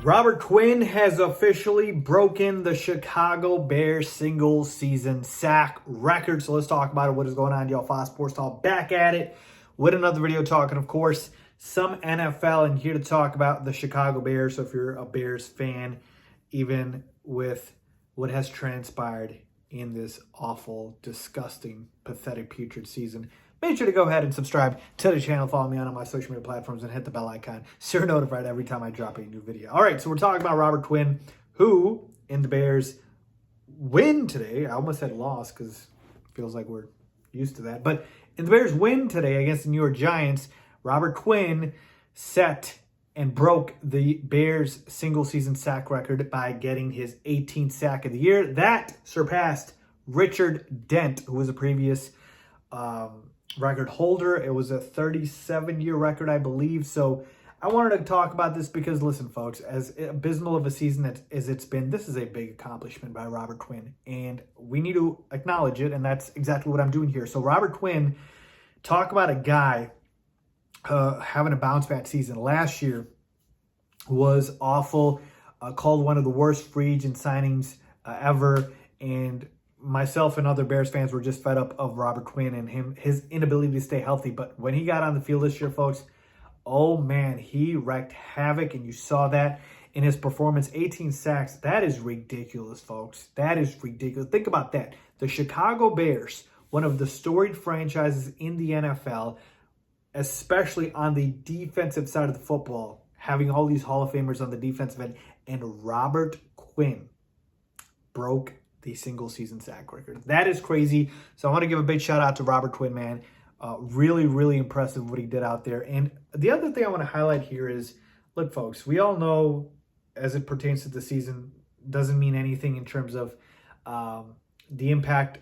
Robert Quinn has officially broken the Chicago Bears single season sack record. So let's talk about it. What is going on, y'all? Faiz Sports Talk back at it with another video talking, of course, some NFL, and here to talk about the Chicago Bears. So if you're a Bears fan, even with what has transpired in this awful, disgusting, pathetic, putrid season, make sure to go ahead and subscribe to the channel. Follow me on my social media platforms and hit the bell icon so you're notified every time I drop a new video. All right, so we're talking about Robert Quinn, who in the Bears win today. I almost said loss because it feels like we're used to that. But in the Bears win today against the New York Giants, Robert Quinn set and broke the Bears single season sack record by getting his 18th sack of the year. That surpassed Richard Dent, who was a previous record holder. It was a 37-year record, I believe. So I wanted to talk about this because, listen, folks, as abysmal of a season as it's been, this is a big accomplishment by Robert Quinn, and we need to acknowledge it, and that's exactly what I'm doing here. So Robert Quinn, talk about a guy having a bounce-back season. Last year was awful, called one of the worst free agent signings ever, and myself and other Bears fans were just fed up of Robert Quinn and his inability to stay healthy. But when he got on the field this year, folks, oh man, he wreaked havoc, and you saw that in his performance. 18 sacks. That is ridiculous, folks. That is ridiculous. Think about that. The Chicago Bears, one of the storied franchises in the NFL, especially on the defensive side of the football, having all these Hall of Famers on the defensive end, and Robert Quinn broke the single season sack record. That is crazy. So I want to give a big shout out to Robert Quinn, man. Really, really impressive what he did out there. And the other thing I want to highlight here is, look, folks, we all know as it pertains to the season, doesn't mean anything in terms of the impact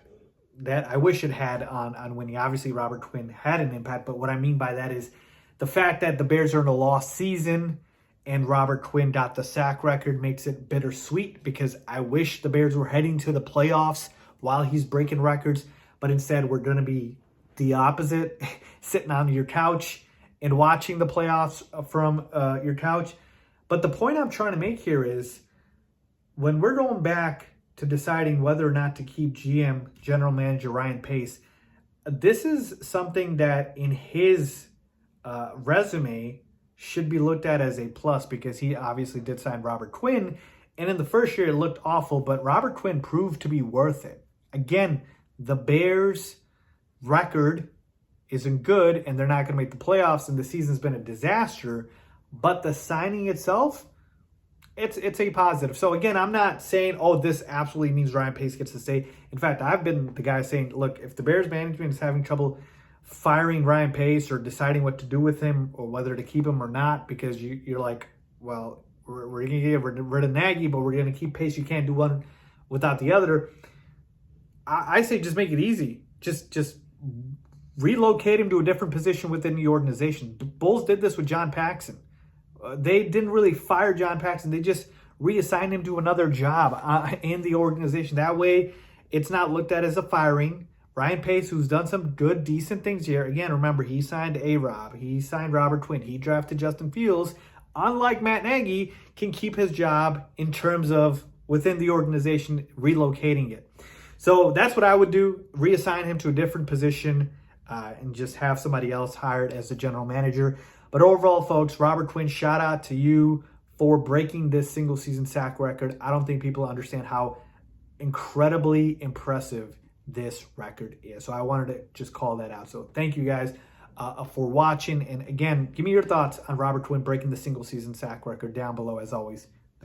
that I wish it had on winning. Obviously, Robert Quinn had an impact, but what I mean by that is the fact that the Bears are in a lost season and Robert Quinn got the sack record makes it bittersweet, because I wish the Bears were heading to the playoffs while he's breaking records, but instead we're going to be the opposite, sitting on your couch and watching the playoffs from your couch. But the point I'm trying to make here is, when we're going back to deciding whether or not to keep GM, General Manager Ryan Pace, this is something that in his resume should be looked at as a plus, because he obviously did sign Robert Quinn, and in the first year it looked awful, but Robert Quinn proved to be worth it. Again, the Bears' record isn't good, and they're not going to make the playoffs, and the season's been a disaster, but the signing itself, it's a positive. So again, I'm not saying, oh, this absolutely means Ryan Pace gets to stay. In fact, I've been the guy saying, look, if the Bears management is having trouble firing Ryan Pace or deciding what to do with him or whether to keep him or not, because you're like, well, we're going to get rid of Nagy, but we're going to keep Pace. You can't do one without the other. I say just make it easy. Just relocate him to a different position within the organization. The Bulls did this with John Paxson. They didn't really fire John Paxson. They just reassigned him to another job in the organization. That way, it's not looked at as a firing. Ryan Pace, who's done some good, decent things here. Again, remember, he signed A-Rob. He signed Robert Quinn. He drafted Justin Fields. Unlike Matt Nagy, can keep his job in terms of within the organization, relocating it. So that's what I would do. Reassign him to a different position and just have somebody else hired as the general manager. But overall, folks, Robert Quinn, shout out to you for breaking this single season sack record. I don't think people understand how incredibly impressive this record is. So I wanted to just call that out. So thank you guys for watching. And again, give me your thoughts on Robert Quinn breaking the single season sack record down below as always.